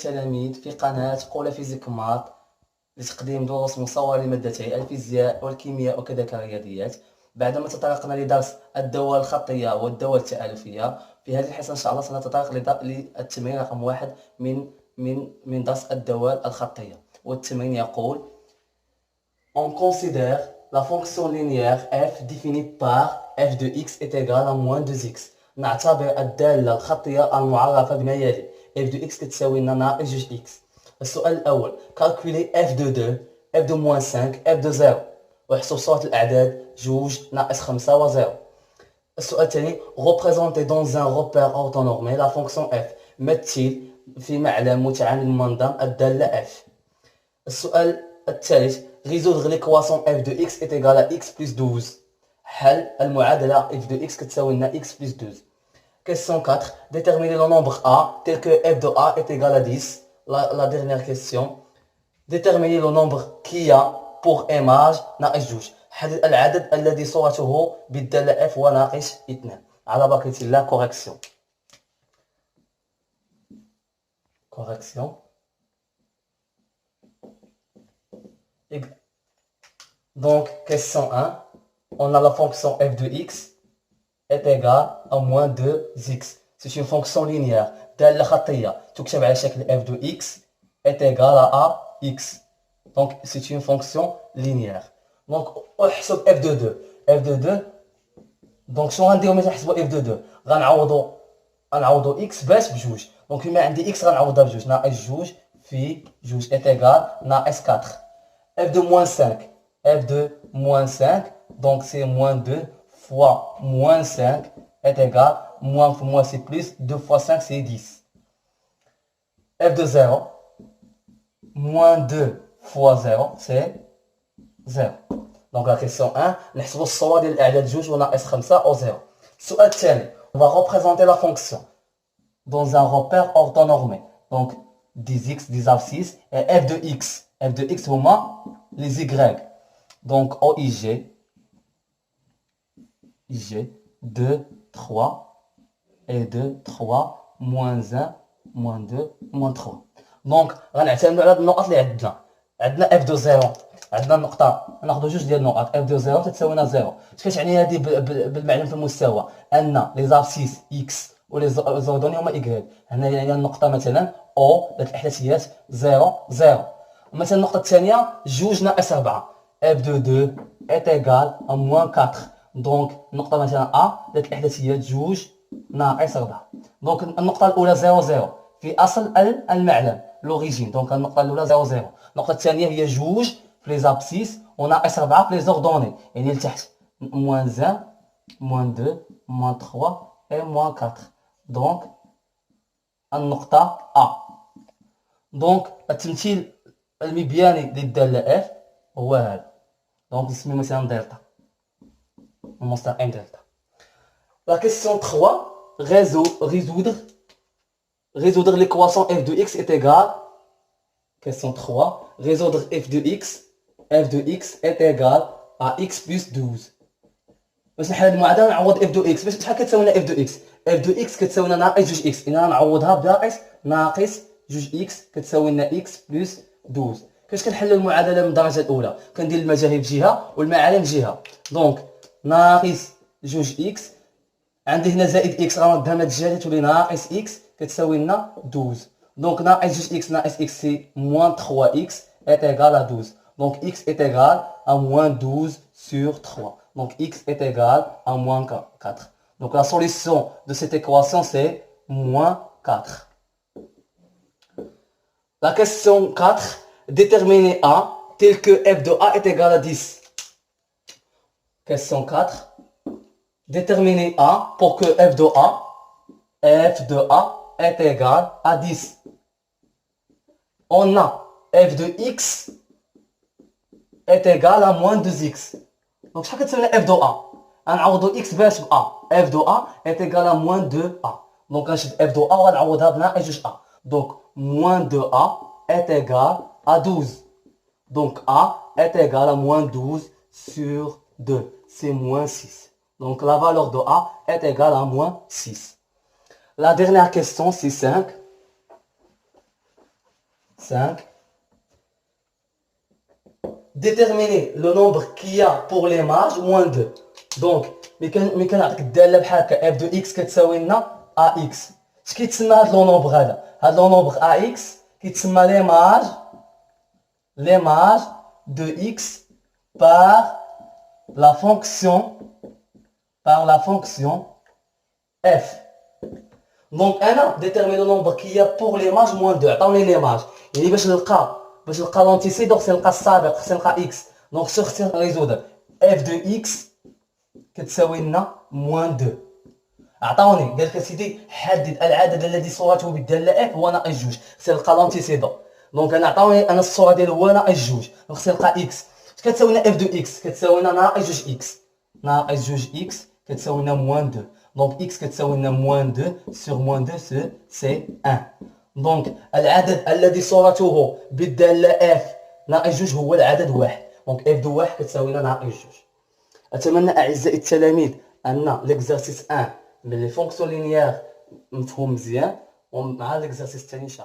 التلاميذ في قناة قول فيزيك مات لتقديم دروس مصورة لمادتي الفيزياء والكيمياء وكذلك الرياضيات. بعدما تطرقنا لدرس الدول الخطية والدول التآلفية، في هذه الحصة إن شاء الله سنتطرق للتمرين رقم 1 من درس الدول الخطية. والتمرين يقول: On considère la fonction linéaire f définie par f de x est égal à moins 2x. نعتبر الدالة الخطية المعرفة بما يلي: f de x كتساوي لنا ناقص 2x. السؤال الأول: calculer f de 2, f de moins 5, f de 0. واحسب صورة الأعداد 2 ناقص 5 و 0. السؤال الثاني: représenter dans un repère orthonormé la fonction f. مثل في معلم متعامل منظم الدالة f. السؤال الثالث: résoudre l'équation f de x est égal à x plus 12. حل المعادلة f de x كتساوي لنا x plus 12. Question 4. Déterminer le nombre a tel que f de a est égal à 10. La dernière question. Déterminer le nombre qui a pour image ناقص 2. حدد العدد الذي صورته بالدالة f هو ناقص 2. على بركة الله. correction. Donc, question 1. On a la fonction f de x est égale à moins 2x. C'est une fonction linéaire. دالة خطية تكتب على شكل f de x est égal à x. Donc, c'est une fonction linéaire. Donc, احسب f de 2. f de 2. Donc, شنو غنديرو ملي نحسبو f de 2؟ غنعوضو x باش بجوج. Donc, بما عندي x غنعوضها بجوج. ناقص 2 في 2 est égal ناقص 4. f de moins 5. f de moins 5. Donc, c'est moins 2 fois moins 5 est égal, moins fois moins c'est plus, 2 fois 5 c'est 10. f de 0, moins 2 fois 0 c'est 0. Donc la question 1, نحسبوا الصور ديال الأعداد 2 وناقص 5 au 0. السؤال الثاني: on va représenter la fonction dans un repère orthonormé. Donc 10x, 10 abscisses et f de x. f de x هما les y. Donc OIG, IG, 2, 3, et 2, 3, moins 1, moins 2, moins 3. Donc, غنعتمدوا على النقط اللي عندنا f de 0. عندنا النقطة، ناخذوا جوج ديال النقط. f de 0 تتساوي لنا 0. اش كتعني هذه بالمعلم في المستوى؟ أن لي زابسيس x ولي زوردوني هما y. هنا هي النقطة مثلا O ذات الإحداثيات 0 0. مثلا النقطة الثانية 2 ناقص 4. f de 2 est égal à moins 4. دونك النقطة مثلا A ذات الإحداثيات 2 ناقص 4. دونك النقطة الأولى 0 0 في أصل المعلم لوريجين. دونك النقطة الأولى 0 0. النقطة الثانية هي 2 في لي زابسيس وناقص 4 في لي زوردوني يعني لتحت. موان 1 موان 2 موان 3 et موان 4. دونك النقطة A. دونك التمثيل المبياني للدالة F هو هذا. دونك نسميه مثلا دلتا. La question 3, résoudre l'équation f de x est égal. Question 3, résoudre f de x est égal à x plus 12. باش نحل المعادله نعوض f de x. باش شحال كتساوي لنا f de x؟ f de x كتساوي لنا ناقص 2x. انا نعوضها بناقص 2x كتساوي لنا x plus 12. كيفاش كنحلوا المعادله من الدرجه الاولى؟ كندير المجاهيل بجهه والمعالم بجهه. دونك ناقص 2x عندي هنا زائد x غنردها من هاد الجهه تولي ناقص x كتساوي لنا 12. دونك ناقص 2x ناقص x سي moins 3x est égal à 12. Donc x est égal à moins 12 sur 3. Donc x est égal à moins 4. Donc la solution de cette équation c'est moins 4. La question 4, déterminer a tel que f de a est égal à 10. Question 4. Déterminer a pour que f de a est égal à 10. On a f de x est égal à moins 2x. Donc, شحال كتساوي f de a؟ غنعوضو x باش ب a. f de a est égal à moins 2a. Donc, غنشد f de a وغنعوضها بناقص 2a. Donc, moins 2a est égal à 12. Donc, a est égal à moins 12 sur 2. C'est moins 6. Donc, la valeur de a est égale à moins 6. La dernière question, c'est 5. 5. Déterminer le nombre qu'il y a pour les marges, moins 2. Donc, ملي كنعطيك الداله بحال هكا f de x كتساوي لنا ax. اش كيتسمى هاد لو نومبر هذا؟ هاد لو نومبر ax كيتسمى les marges de x par la fonction f. Donc انا déterminer le nombre qu'il y a pour les marges moins 2. عطاوني les marges. يعني باش نلقى لونتيسيدور خصني نلقى السابق، خصني نلقى x. دونك خصني ريزودر f de x كتساوي لنا موان 2. عطاوني قال لك سيدي حدد العدد الذي صورته بالداله f هو ناقص 2. خصني نلقى لونتيسيدون. دونك انا عطاوني انا الصوره ديالو هو ناقص 2. خصني نلقى x. اش كتساوي لنا f de x؟ كتساوي لنا ناقص 2 x. ناقص 2 x كتساوي لنا موان 2. دونك x كتساوي لنا موان 2 sur موان 2 سي 1. دونك العدد الذي صورته بالداله f ناقص 2 هو العدد 1. دونك f de 1 كتساوي لنا ناقص 2. أتمنى أعزائي التلاميذ أن l'exercice 1 من لي فونكسيون لينيير مفهوم مزيان، ومع l'exercice الثاني إن شاء الله.